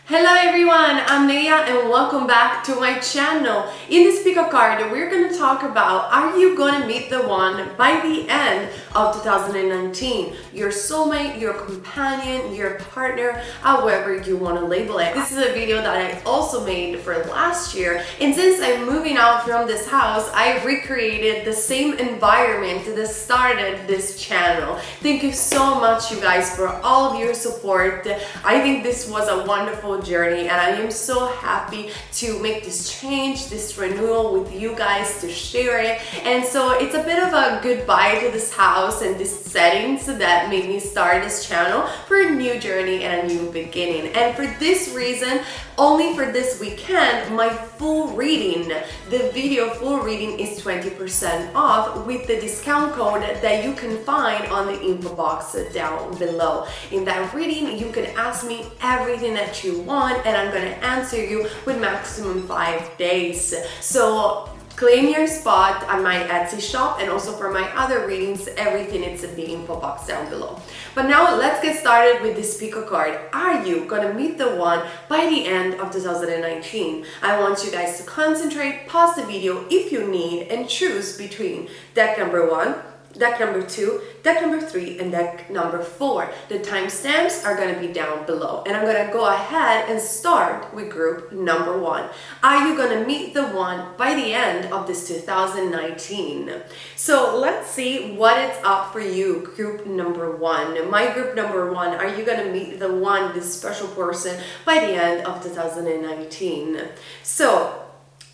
Hello everyone, I'm Naya and welcome back to my channel. In this pick-up card, we're going to talk about are you going to meet the one by the end of 2019? Your soulmate, your companion, your partner, however you want to label it. This is a video that I also made for last year, and since I'm moving out from this house, I recreated the same environment that started this channel. Thank you so much you guys for all of your support. I think this was a wonderful journey and I am so happy to make this change, this renewal with you guys, to share it. And so it's a bit of a goodbye to this house and this settings that made me start this channel for a new journey and a new beginning. And for this reason, only for this weekend, my full reading, the video full reading is 20% off with the discount code that you can find on the info box down below. In that reading, you can ask me everything that you want and I'm going to answer you with maximum 5 days. So claim your spot on my Etsy shop, and also for my other readings, everything is in the info box down below. But now let's get started with this pick-up card. Are you gonna meet the one by the end of 2019? I want you guys to concentrate, pause the video if you need, and choose between deck number 1, deck number 2, deck number 3, and deck number 4. The timestamps are going to be down below. And I'm going to go ahead and start with group number 1. Are you going to meet the one by the end of this 2019? So let's see what it's up for you, group number 1. My group number 1, are you going to meet the one, this special person, by the end of 2019? So,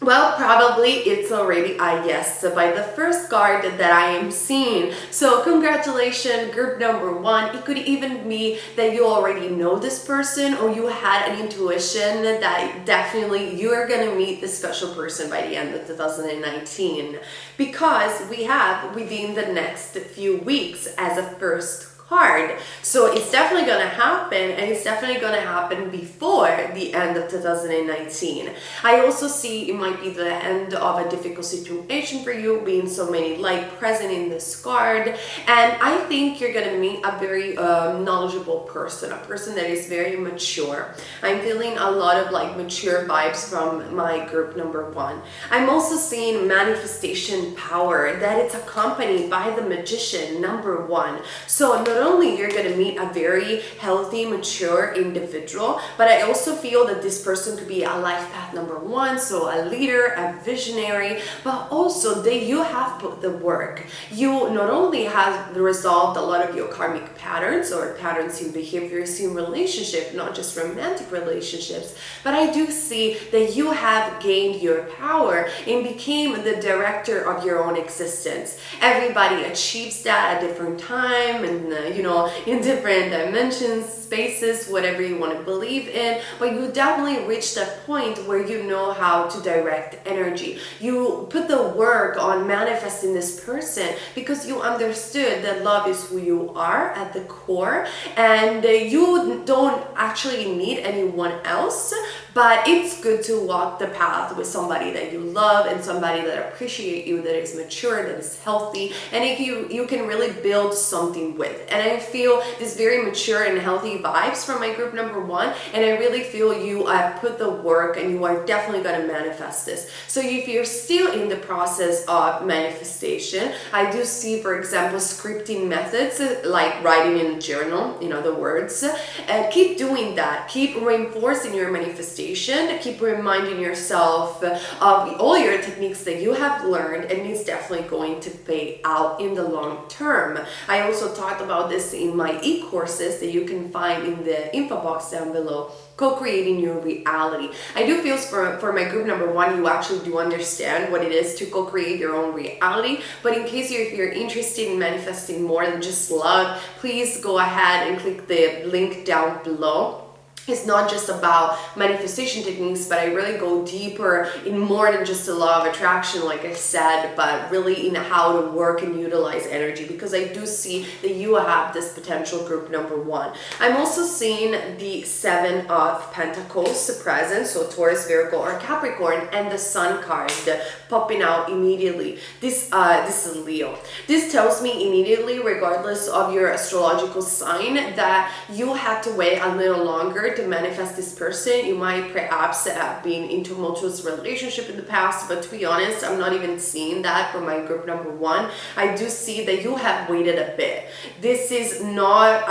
well, probably it's already a yes by the first card that I am seeing. So congratulations, group number 1. It could even be that you already know this person or you had an intuition that definitely you are going to meet this special person by the end of 2019, because we have within the next few weeks as a first card. So it's definitely going to happen, and it's definitely going to happen before the end of 2019. I also see it might be the end of a difficult situation for you, being so many light present in this card. And I think you're going to meet a very knowledgeable person, a person that is very mature. I'm feeling a lot of mature vibes from my group number 1. I'm also seeing manifestation power that it's accompanied by the magician number 1. So not only you're going to meet a very healthy, mature individual, but I also feel that this person could be a life path number 1, so a leader, a visionary, but also that you have put the work. You not only have resolved a lot of your karmic patterns or patterns in behaviors in relationship, not just romantic relationships, but I do see that you have gained your power and became the director of your own existence. Everybody achieves that at different time and in different dimensions, spaces, whatever you want to believe in, but you definitely reach that point where you know how to direct energy. You put the work on manifesting this person because you understood that love is who you are at the core, and you don't actually need anyone else, but it's good to walk the path with somebody that you love and somebody that appreciates you, that is mature, that is healthy, and if you can really build something with. And I feel this very mature and healthy vibes from my group number 1, and I really feel you have put the work and you are definitely going to manifest this. So if you're still in the process of manifestation, I do see, for example, scripting methods like writing in a journal, in other words, keep doing that. Keep reinforcing your manifestation. Keep reminding yourself of all your techniques that you have learned, and it's definitely going to pay out in the long term. I also talked about this in my e-courses that you can find in the info box down below. Co-creating your reality. I do feel for my group number 1, you actually do understand what it is to co-create your own reality. But in case if you're interested in manifesting more than just love, please go ahead and click the link down below. It's not just about manifestation techniques, but I really go deeper in more than just the law of attraction, like I said, but really in how to work and utilize energy, because I do see that you have this potential group number 1. I'm also seeing the 7 of Pentacles present, so Taurus, Virgo, or Capricorn, and the Sun card popping out immediately. This is Leo. This tells me immediately, regardless of your astrological sign, that you have to wait a little longer order to manifest this person, you might perhaps have been in tumultuous relationship in the past, but to be honest, I'm not even seeing that for my group number one. I do see that you have waited a bit. This is not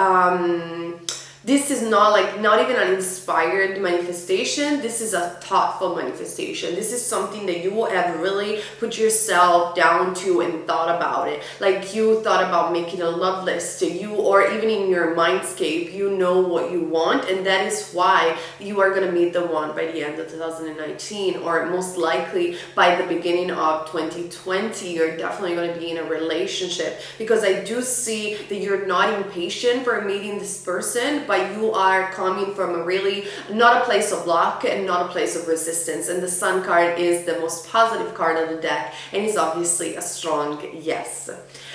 like not even an inspired manifestation. This is a thoughtful manifestation. This is something that you have really put yourself down to and thought about it. Like you thought about making a love list, or even in your mindscape, you know what you want, and that is why you are going to meet the one by the end of 2019, or most likely by the beginning of 2020. You're definitely going to be in a relationship, because I do see that you're not impatient for meeting this person, but you are coming from a really, not a place of luck and not a place of resistance. And the Sun card is the most positive card of the deck, and is obviously a strong yes.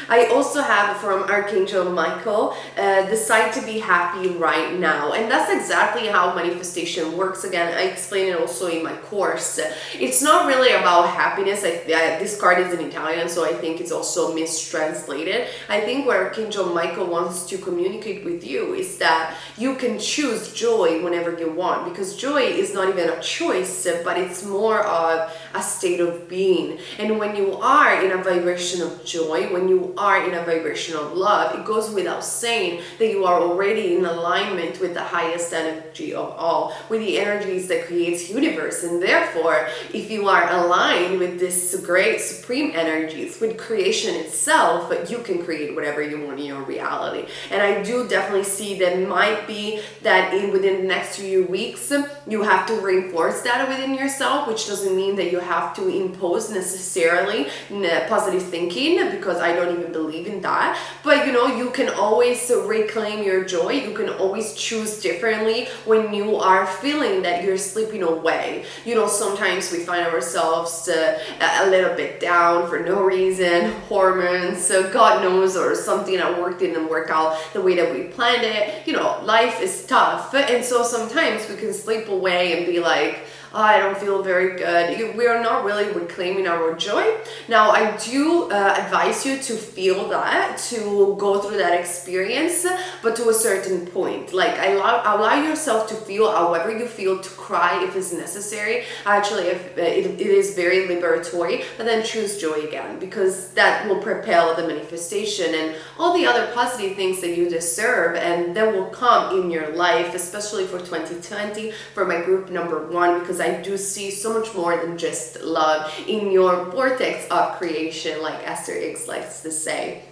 I also have from Archangel Michael, decide to be happy right now. And that's exactly how manifestation works. Again, I explain it also in my course. It's not really about happiness. This card is in Italian, so I think it's also mistranslated. I think what Archangel Michael wants to communicate with you is that you can choose joy whenever you want, because joy is not even a choice, but it's more of a state of being. And when you are in a vibration of joy, when you are in a vibration of love, it goes without saying that you are already in alignment with the highest energy of all, with the energies that creates universe. And therefore, if you are aligned with this great supreme energies, with creation itself, you can create whatever you want in your reality. And I do definitely see that might be that within the next few weeks, you have to reinforce that within yourself, which doesn't mean that you have to impose necessarily positive thinking, because I don't even believe in that. But you can always reclaim your joy. You can always choose differently when you are feeling that you're slipping away. Sometimes we find ourselves a little bit down for no reason, hormones, God knows, or something at work didn't work out the way that we planned it. Life is tough, and so sometimes we can slip away and be like, I don't feel very good. We are not really reclaiming our joy. Now, I do advise you to feel that, to go through that experience, but to a certain point. Like, allow yourself to feel however you feel, to cry if it's necessary. Actually, if it is very liberatory, but then choose joy again, because that will propel the manifestation and all the other positive things that you deserve, and that will come in your life, especially for 2020, for my group number one, because I do see so much more than just love in your vortex of creation, like Esther X likes to say.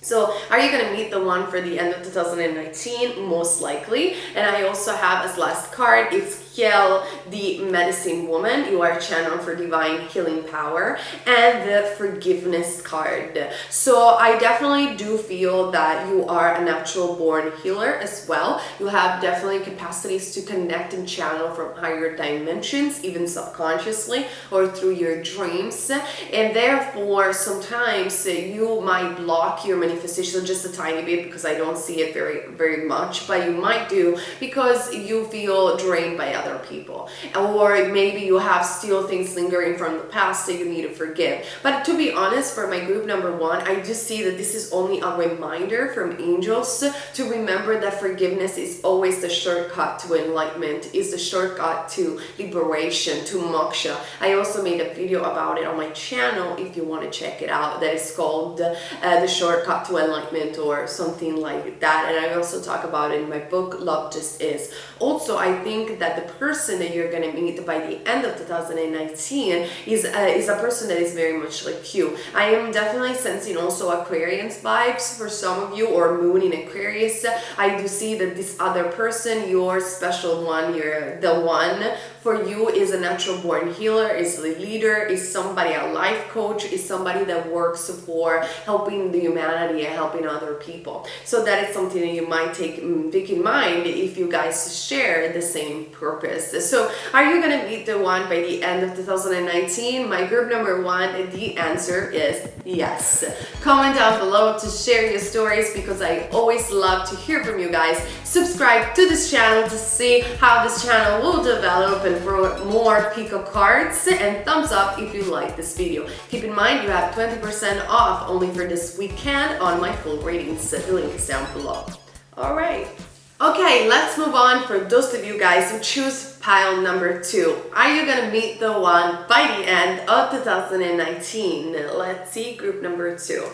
So are you going to meet the one for the end of 2019? Most likely. And I also have as last card, it's Kiel, the medicine woman. You are channeled for divine healing power, and the forgiveness card. So I definitely do feel that you are a natural born healer as well. You have definitely capacities to connect and channel from higher dimensions, even subconsciously or through your dreams. And therefore, sometimes you might block your manifestation just a tiny bit, because I don't see it very much, but you might do because you feel drained by other people, or maybe you have still things lingering from the past that you need to forgive. But to be honest, for my group number one, I just see that this is only a reminder from angels to remember that forgiveness is always the shortcut to enlightenment, is the shortcut to liberation, to moksha. I also made a video about it on my channel if you want to check it out, that is called the shortcut to enlightenment, or something like that. And I also talk about it in my book, Love Just Is. Also, I think that the person that you're going to meet by the end of 2019 is a person that is very much like you. I am definitely sensing also Aquarius vibes for some of you, or moon in Aquarius. I do see that this other person, your special one, you're the one for you, is a natural born healer, is a leader, is somebody, a life coach, is somebody that works for helping the humanity and helping other people. So that is something that you might take in mind if you guys share the same purpose. So are you going to meet the one by the end of 2019? My group number one, the answer is yes. Comment down below to share your stories, because I always love to hear from you guys. Subscribe to this channel to see how this channel will develop, and for more Pico cards, and thumbs up if you like this video. Keep in mind, you have 20% off only for this weekend on my full readings. The link is down below. All right. Okay, let's move on. For those of you guys who choose pile number 2, are you gonna meet the one by the end of 2019? Let's see, group number 2.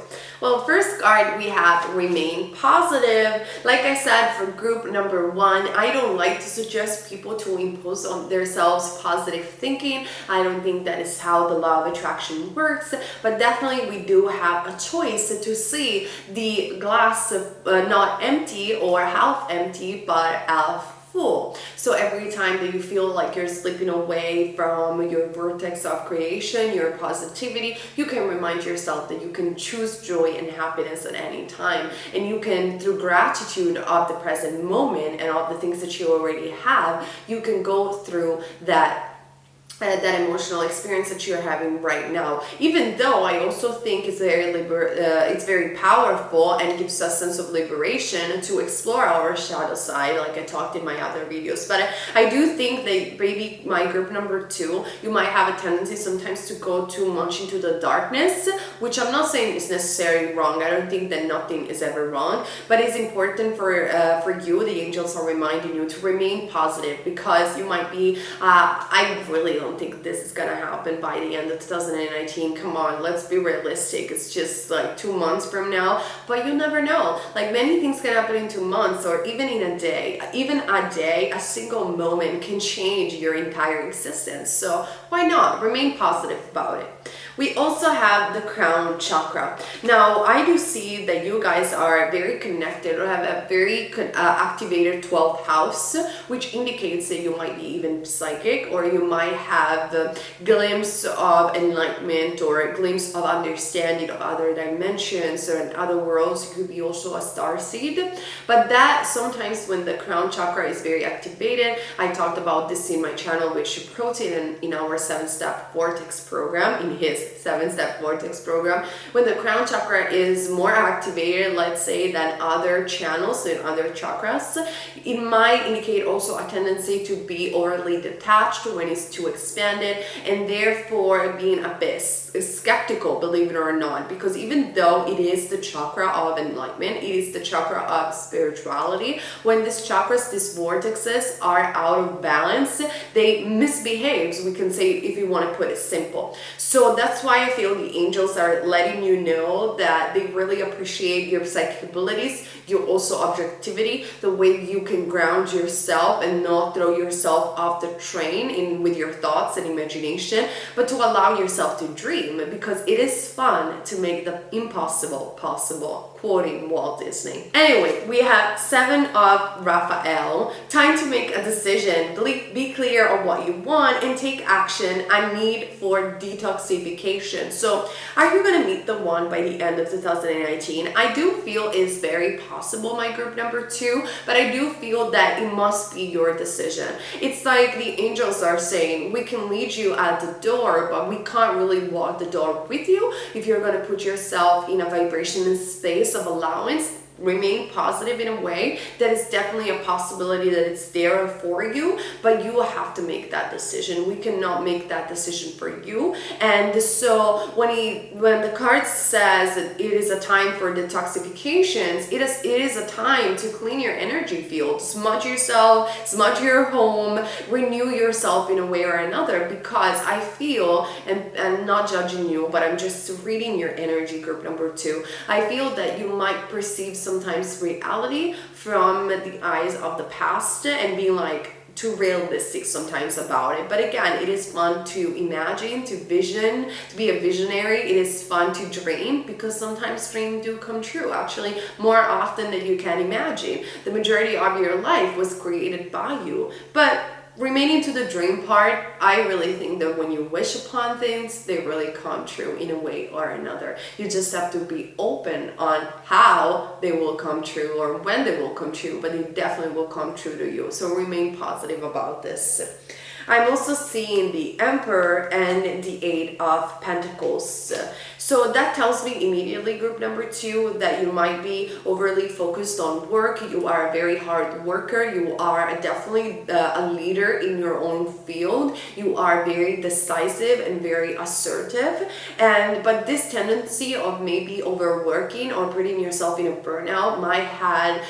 Well, first card we have remain positive. Like I said, for group number 1, I don't like to suggest people to impose on themselves positive thinking. I don't think that is how the law of attraction works, but definitely we do have a choice to see the glass not empty or half empty, but half full. So every time that you feel like you're slipping away from your vortex of creation, your positivity, you can remind yourself that you can choose joy and happiness at any time. And you can, through gratitude of the present moment and of the things that you already have, you can go through that emotional experience that you're having right now. Even though I also think it's very powerful and gives us a sense of liberation to explore our shadow side, like I talked in my other videos. But I do think that maybe my group number 2, you might have a tendency sometimes to go too much into the darkness, which I'm not saying is necessarily wrong. I don't think that nothing is ever wrong, but it's important for you, the angels are reminding you to remain positive, because you might be I really don't think this is gonna happen by the end of 2019. Come on, let's be realistic. It's just like 2 months from now, but you never know. Like, many things can happen in 2 months, or even in a day. Even a day, a single moment can change your entire existence. So why not remain positive about it? We also have the crown chakra. Now, I do see that you guys are very connected or have a very activated 12th house, which indicates that you might be even psychic, or you might have a glimpse of enlightenment or a glimpse of understanding of other dimensions or in other worlds. You could be also a star seed. But that sometimes when the crown chakra is very activated, I talked about this in my channel with Protein in our 7-step vortex program, in his 7-step vortex program. When the crown chakra is more activated, let's say, than other channels and other chakras, it might indicate also a tendency to be overly detached when it's too expanded, and therefore being a bit skeptical, believe it or not, because even though it is the chakra of enlightenment, it is the chakra of spirituality, when these chakras, these vortexes are out of balance, they misbehave, we can say, if you want to put it simple. So that's why I feel the angels are letting you know that they really appreciate your psychic abilities, your also objectivity, the way you can ground yourself and not throw yourself off the train with your thoughts and imagination, but to allow yourself to dream, because it is fun to make the impossible possible, quoting Walt Disney. Anyway, we have 7 of Raphael. Time to make a decision. Be clear on what you want and take action. A need for detoxification. So are you going to meet the one by the end of 2019? I do feel is very possible, my group number 2, but I do feel that it must be your decision. It's like the angels are saying, we can lead you at the door, but we can't really walk the door with you. If you're going to put yourself in a vibration and space of allowance, remain positive in a way, that is definitely a possibility that it's there for you, but you have to make that decision. We cannot make that decision for you. And so when the card says that it is a time for detoxifications, it is a time to clean your energy field, smudge yourself, smudge your home, renew yourself in a way or another, because I feel, and I'm not judging you, but I'm just reading your energy, group number 2. I feel that you might perceive sometimes reality from the eyes of the past and being like too realistic sometimes about it. But again, it is fun to imagine, to vision, to be a visionary. It is fun to dream, because sometimes dreams do come true, actually more often than you can imagine. The majority of your life was created by you. But remaining to the dream part, I really think that when you wish upon things, they really come true in a way or another. You just have to be open on how they will come true or when they will come true, but they definitely will come true to you. So remain positive about this. I'm also seeing the Emperor and the Eight of Pentacles. So that tells me immediately, group number 2, that you might be overly focused on work. You are a very hard worker. You are definitely a leader in your own field. You are very decisive and very assertive. But this tendency of maybe overworking or putting yourself in a burnout might have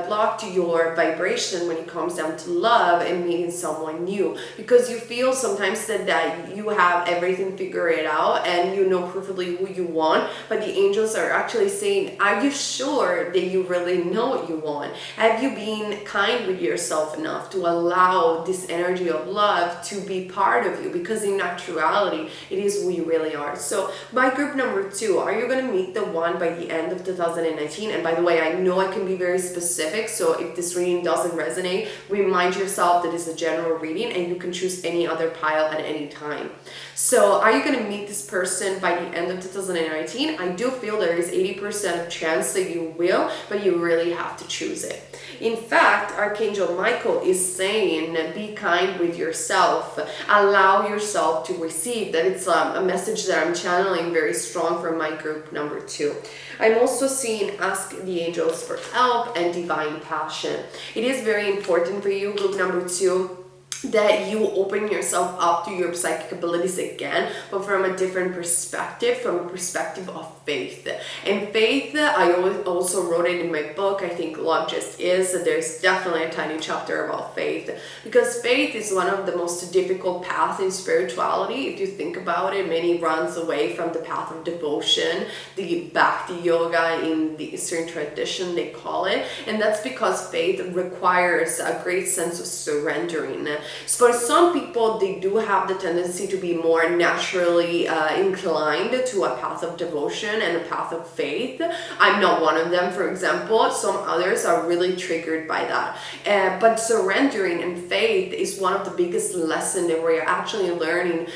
blocked your vibration when it comes down to love and meeting someone new, because you feel sometimes that you have everything figured out and you know perfectly who you want, but the angels are actually saying, are you sure that you really know what you want? Have you been kind with yourself enough to allow this energy of love to be part of you? Because in actuality, it is who you really are. So by group number 2, are you going to meet the one by the end of 2019? And by the way, I know I can be very specific, so if this reading doesn't resonate, remind yourself that it's a general reading and you can choose any other pile at any time. So are you going to meet this person by the end of 2019? I do feel there is 80% of chance that you will, but you really have to choose it. In fact, Archangel Michael is saying, be kind with yourself. Allow yourself to receive. That it's a message that I'm channeling very strong from my group number 2. I'm also seeing ask the angels for help and divine passion. It is very important for you, group number 2, that you open yourself up to your psychic abilities again, but from a different perspective, from a perspective of faith. And faith, I also wrote it in my book, I think Love Just Is. There's definitely a tiny chapter about faith, because faith is one of the most difficult paths in spirituality. If you think about it, many runs away from the path of devotion, the Bhakti Yoga in the Eastern tradition, they call it. And that's because faith requires a great sense of surrendering. So for some people, they do have the tendency to be more naturally inclined to a path of devotion and a path of faith. I'm not one of them, for example. Some others are really triggered by that. But surrendering and faith is one of the biggest lessons that we are actually learning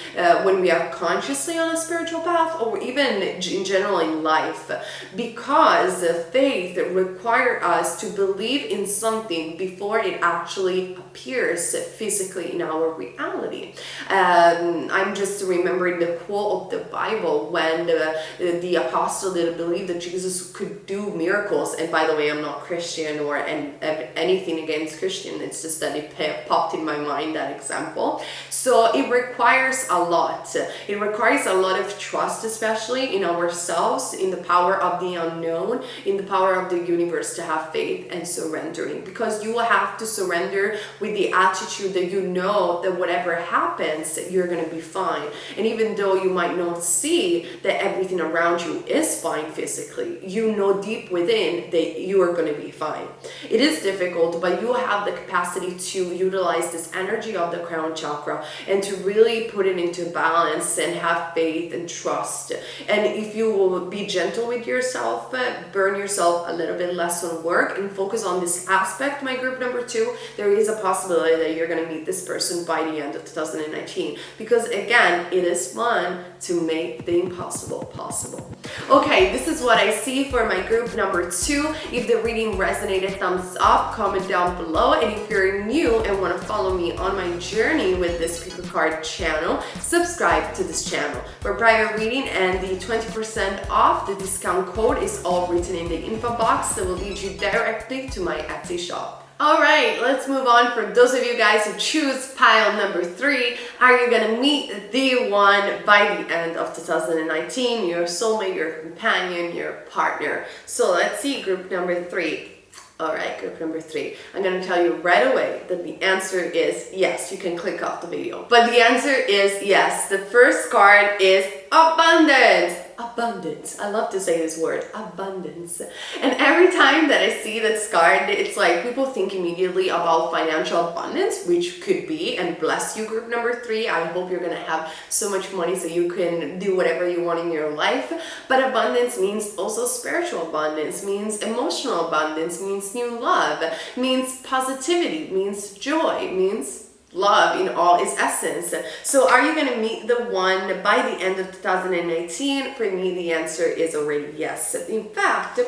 when we are consciously on a spiritual path, or even in general in life. Because faith requires us to believe in something before it actually appears physically in our reality. I'm just remembering the quote of the Bible when the apostle didn't believe that Jesus could do miracles. And by the way, I'm not Christian or anything against Christian. It's just that it popped in my mind, that example. So it requires a lot. It requires a lot of trust, especially in ourselves, in the power of the unknown, in the power of the universe, to have faith and surrendering. Because you will have to surrender with the attitude that you know that whatever happens, you're going to be fine. And even though you might not see that everything around you is fine physically, you know deep within that you are going to be fine. It is difficult, but you have the capacity to utilize this energy of the crown chakra and to really put it into balance and have faith and trust. And if you will be gentle with yourself, burn yourself a little bit less on work and focus on this aspect, my group number 2, there is a possibility that you're going to meet this person by the end of 2019. Because again, it is fun to make the impossible possible. Okay, this is what I see for my group number 2. If the reading resonated, thumbs up, comment down below. And if you're new and want to follow me on my journey with this pick a card channel, subscribe to this channel. For private reading and the 20% off, the discount code is all written in the info box that will lead you directly to my Etsy shop. Alright, let's move on. For those of you guys who choose pile number 3, are you going to meet the one by the end of 2019? Your soulmate, your companion, your partner. So let's see group number 3. Alright, group number 3. I'm going to tell you right away that the answer is yes. You can click off the video. But the answer is yes. The first card is abundance. Abundance. I love to say this word, abundance. And every time that I see this card, it's like people think immediately about financial abundance, which could be, and bless you, group number 3. I hope you're going to have so much money so you can do whatever you want in your life. But abundance means also spiritual abundance, means emotional abundance, means new love, means positivity, means joy, means love in all its essence. So are you going to meet the one by the end of 2019? For me, the answer is already yes. In fact,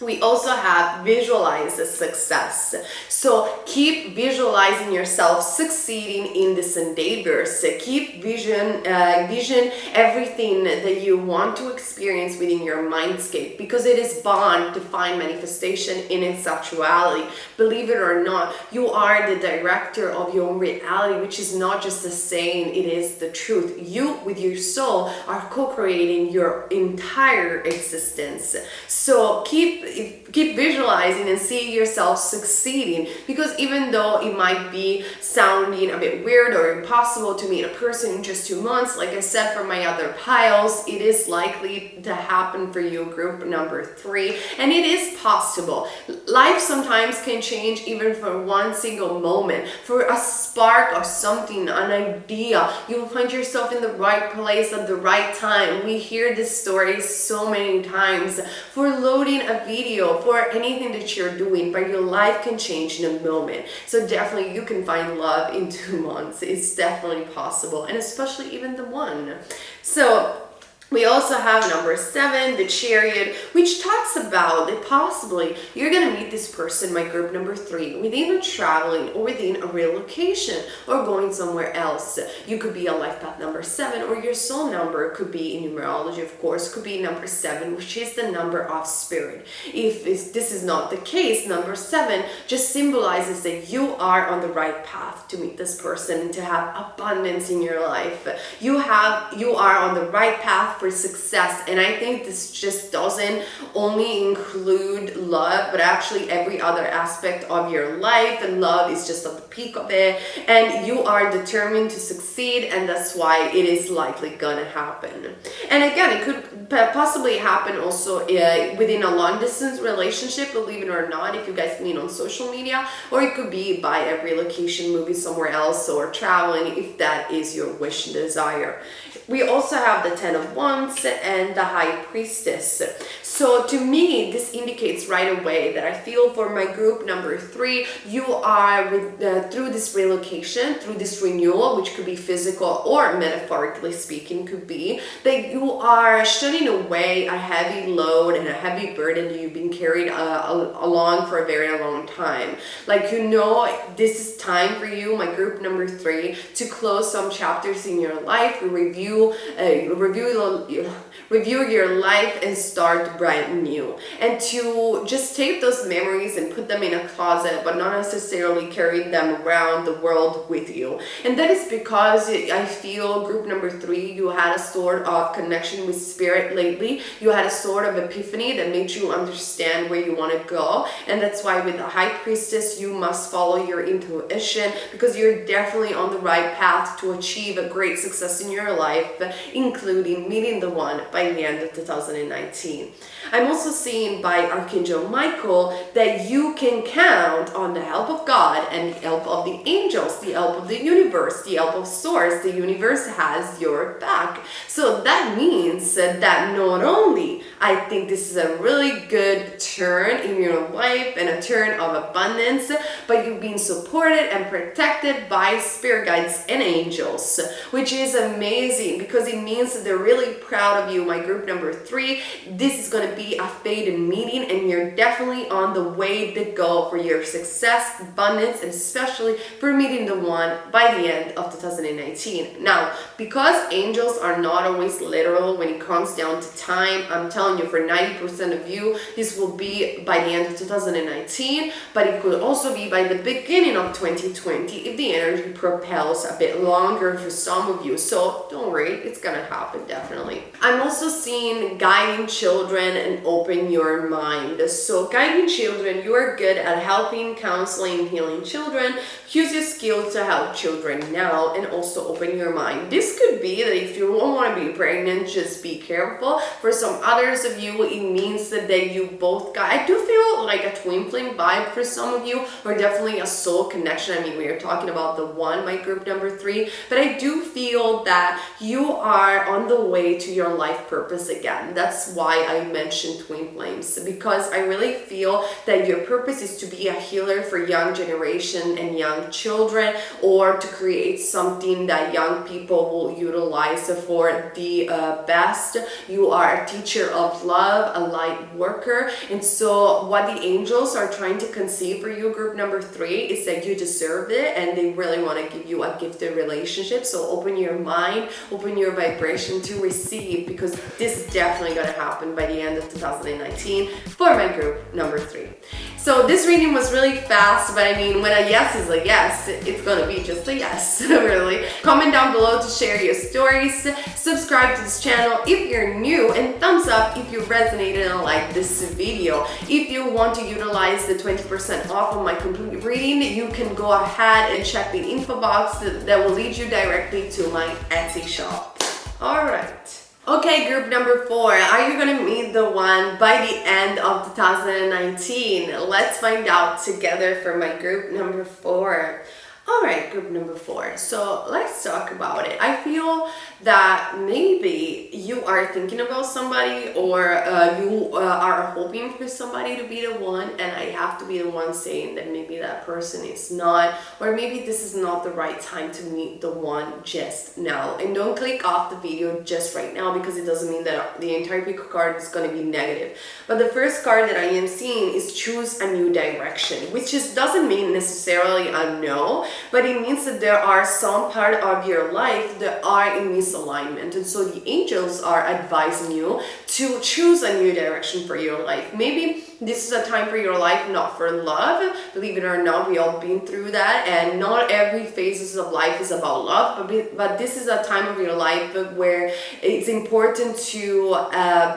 We also have visualize the success. So keep visualizing yourself succeeding in this endeavors. Keep vision everything that you want to experience within your mindscape, because it is bound to find manifestation in its actuality. Believe it or not, you are the director of your own reality, which is not just a saying, it is the truth. You with your soul are co-creating your entire existence. So keep visualizing and seeing yourself succeeding, because even though it might be sounding a bit weird or impossible to meet a person in just 2 months, like I said for my other piles, it is likely to happen for you, group number 3, and it is possible. Life sometimes can change even for one single moment, for a spark of something, an idea. You will find yourself in the right place at the right time. We hear this story so many times. For loading a video, for anything that you're doing, but your life can change in a moment. So definitely you can find love in 2 months. It's definitely possible, and especially even the one. So we also have number 7, the Chariot, which talks about that possibly you're going to meet this person, my group number 3, within a traveling or within a relocation or going somewhere else. You could be a life path number 7, or your soul number could be, in numerology of course, could be number 7, which is the number of spirit. If this is not the case, number 7 just symbolizes that you are on the right path to meet this person and to have abundance in your life. You are on the right path for success, and I think this just doesn't only include love, but actually every other aspect of your life, and love is just at the peak of it, and you are determined to succeed, and that's why it is likely gonna happen. And again, it could possibly happen also within a long distance relationship, believe it or not, if you guys meet on social media, or it could be by a relocation, moving somewhere else, or traveling, if that is your wish and desire. We also have the 10 of Wands and the High Priestess. So to me, this indicates right away that I feel for my group number 3, you are through this relocation, through this renewal, which could be physical or metaphorically speaking, could be that you are shedding away a heavy load and a heavy burden that you've been carried along for a very long time. Like, you know, this is time for you, my group number 3, to close some chapters in your life, to review your life and start brand new, and to just take those memories and put them in a closet, but not necessarily carry them around the world with you. And that is because I feel, group number 3, you had a sort of connection with spirit lately. You had a sort of epiphany that made you understand where you want to go, and that's why with the High Priestess you must follow your intuition, because you're definitely on the right path to achieve a great success in your life, including meeting the one by the end of 2019. I'm also seeing by Archangel Michael that you can count on the help of God and the help of the angels, the help of the universe, the help of Source. The universe has your back. So that means that not only I think this is a really good turn in your life and a turn of abundance, but you've been supported and protected by spirit guides and angels, which is amazing, because it means that they're really proud of you, my group number 3. This is going to be a fated meeting, and you're definitely on the way to go for your success, abundance, and especially for meeting the one by the end of 2019. Now, because angels are not always literal when it comes down to time, I'm telling you, for 90% of you, this will be by the end of 2019, but it could also be by the beginning of 2020 if the energy propels a bit longer for some of you. So don't worry, it's gonna happen definitely. I'm also seeing guiding children and open your mind. So guiding children, you are good at helping, counseling, healing children. Use your skills to help children now, and also open your mind. This could be that if you don't want to be pregnant, just be careful. For some others of you, it means that you both got, I do feel like a twin flame vibe for some of you, or definitely a soul connection. I mean, we are talking about the one, my group number 3, but I do feel that you you are on the way to your life purpose again. That's why I mentioned twin flames, because I really feel that your purpose is to be a healer for young generation and young children, or to create something that young people will utilize for the best. You are a teacher of love, a light worker, and so what the angels are trying to conceive for you, group number 3, is that you deserve it, and they really want to give you a gifted relationship. So open your mind, open your vibration to receive, because this is definitely going to happen by the end of 2019 for my group number 3. So this reading was really fast, but I mean, when a yes is a yes, it's gonna be just a yes, really. Comment down below to share your stories. Subscribe to this channel if you're new, and thumbs up if you resonated and liked this video. If you want to utilize the 20% off on my complete reading, you can go ahead and check the info box that will lead you directly to my Etsy shop. All right. Okay, group number 4, are you gonna meet the one by the end of 2019? Let's find out together for my group number 4. Alright, group number 4. So let's talk about it. I feel that maybe you are thinking about somebody, or you are hoping for somebody to be the one, and I have to be the one saying that maybe that person is not, or maybe this is not the right time to meet the one just now. And don't click off the video just right now, because it doesn't mean that the entire pick card is going to be negative. But the first card that I am seeing is choose a new direction, which just doesn't mean necessarily a no, but it means that there are some part of your life that are in misalignment, and so the angels are advising you to choose a new direction for your life. Maybe this is a time for your life not for love. Believe it or not, we all been through that, and not every phases of life is about love, but this is a time of your life where it's important to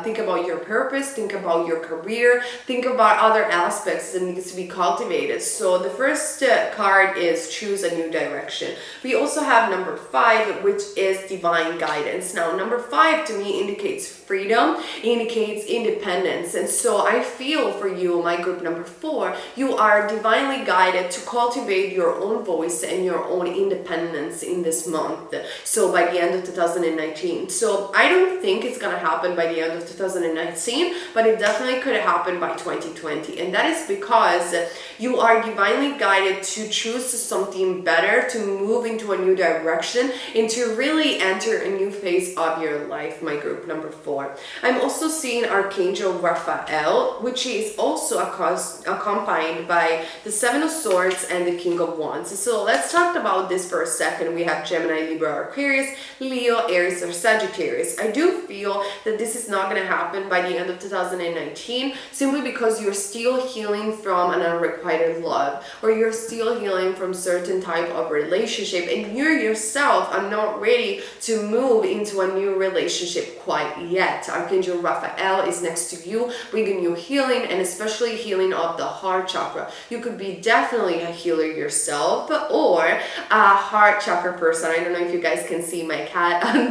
think about your purpose, think about your career, think about other aspects that needs to be cultivated. So the first card is choose a new direction. We also have number 5, which is divine guidance. Now number 5 to me indicates freedom, indicates independence, and so I feel for you, my group number 4, you are divinely guided to cultivate your own voice and your own independence in this month, so by the end of 2019. So I don't think it's gonna happen by the end of 2019, but it definitely could happen by 2020, and that is because you are divinely guided to choose something better, to move into a new direction, and to really enter a new phase of your life, my group number 4. I'm also seeing Archangel Raphael, which is also accompanied by the 7 of Swords and the King of Wands. So let's talk about this for a second. We have Gemini, Libra, or Aquarius, Leo, Aries, or Sagittarius. I do feel that this is not going to happen by the end of 2019, simply because you're still healing from an unrequited love, or you're still healing from certain type of relationship, and you yourself are not ready to move into a new relationship quite yet. Archangel Raphael is next to you, bringing you healing, and especially healing of the heart chakra. You could be definitely a healer yourself, or a heart chakra person. I don't know if you guys can see my cat on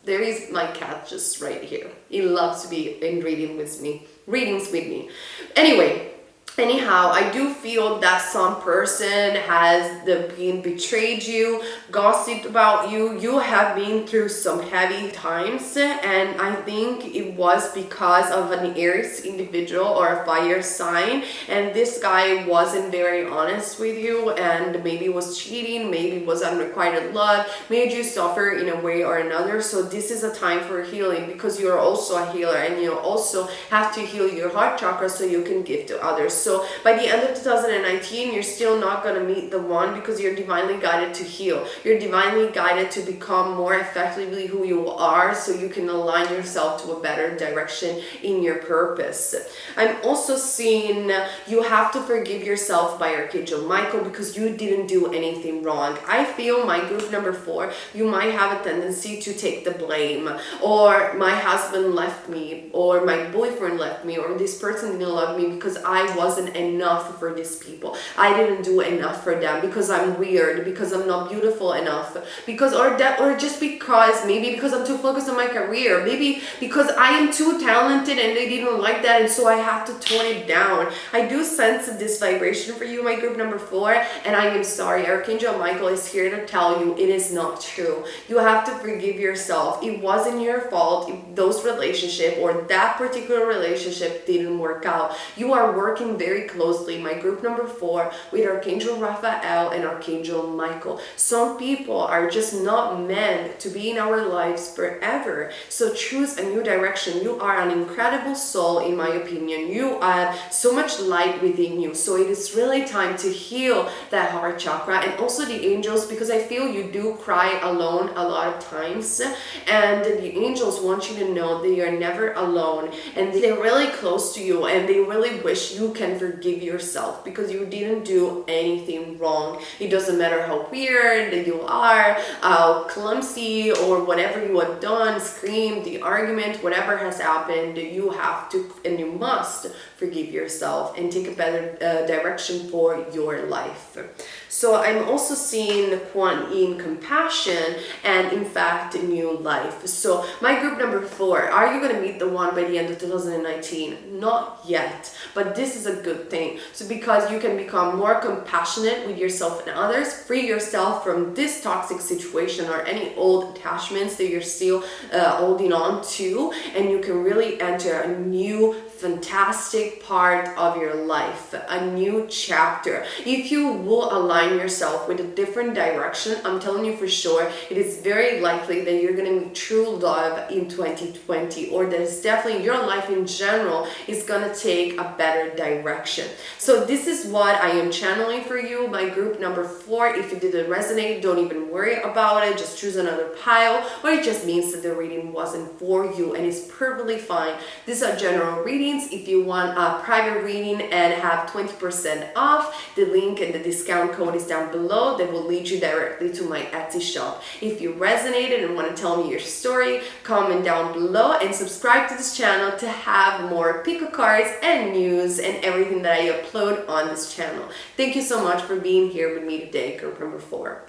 there is my cat just right here. He loves to be in readings with me. Anyhow, I do feel that some person has been betrayed you, gossiped about you. You have been through some heavy times, and I think it was because of an Aries individual or a fire sign, and this guy wasn't very honest with you, and maybe was cheating, maybe was unrequited love, made you suffer in a way or another. So this is a time for healing, because you're also a healer, and you also have to heal your heart chakra so you can give to others. So by the end of 2019, you're still not going to meet the one, because you're divinely guided to heal. You're divinely guided to become more effectively who you are, so you can align yourself to a better direction in your purpose. I'm also seeing you have to forgive yourself by Archangel Michael, because you didn't do anything wrong. I feel, my group number 4, you might have a tendency to take the blame, or my husband left me, or my boyfriend left me, or this person didn't love me because I was wasn't enough for these people. I didn't do enough for them because I'm weird, because I'm not beautiful enough, or just because maybe because I'm too focused on my career, maybe because I am too talented and they didn't like that, and so I have to tone it down. I do sense this vibration for you, my group number 4, and I am sorry. Archangel Michael is here to tell you it is not true. You have to forgive yourself. It wasn't your fault if those relationship or that particular relationship didn't work out. You are working very closely, my group number 4, with Archangel Raphael and Archangel Michael. Some people are just not meant to be in our lives forever. So choose a new direction. You are an incredible soul, in my opinion. You have so much light within you. So it is really time to heal that heart chakra, and also the angels, because I feel you do cry alone a lot of times, and the angels want you to know that you're never alone, and they're really close to you, and they really wish you can forgive yourself because you didn't do anything wrong. It doesn't matter how weird you are, how clumsy or whatever you have done, screamed, the argument, whatever has happened, you have to and you must forgive yourself and take a better direction for your life. So I'm also seeing Kuan Yin compassion and in fact new life. So my group number 4, are you going to meet the one by the end of 2019? Not yet, but this is a good thing. So because you can become more compassionate with yourself and others, free yourself from this toxic situation or any old attachments that you're still holding on to, and you can really enter a new fantastic part of your life, a new chapter. If you will align yourself with a different direction, I'm telling you for sure, it is very likely that you're going to meet true love in 2020, or that it's definitely your life in general is going to take a better direction. So this is what I am channeling for you, my group number 4. If it didn't resonate, don't even worry about it. Just choose another pile, or it just means that the reading wasn't for you, and it's perfectly fine. These are general readings. If you want a private reading and have 20% off, the link and the discount code is down below. That will lead you directly to my Etsy shop. If you resonated and want to tell me your story, comment down below and subscribe to this channel to have more pick a cards and news and everything that I upload on this channel. Thank you so much for being here with me today, group number 4.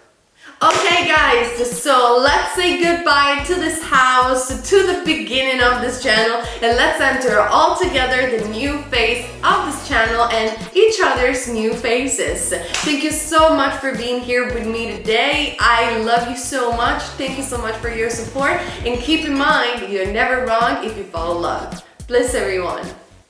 Okay guys, so let's say goodbye to this house, to the beginning of this channel, and let's enter all together the new phase of this channel and each other's new faces. Thank you so much for being here with me today. I love you so much. Thank you so much for your support, and keep in mind, you're never wrong if you follow love. Bless everyone.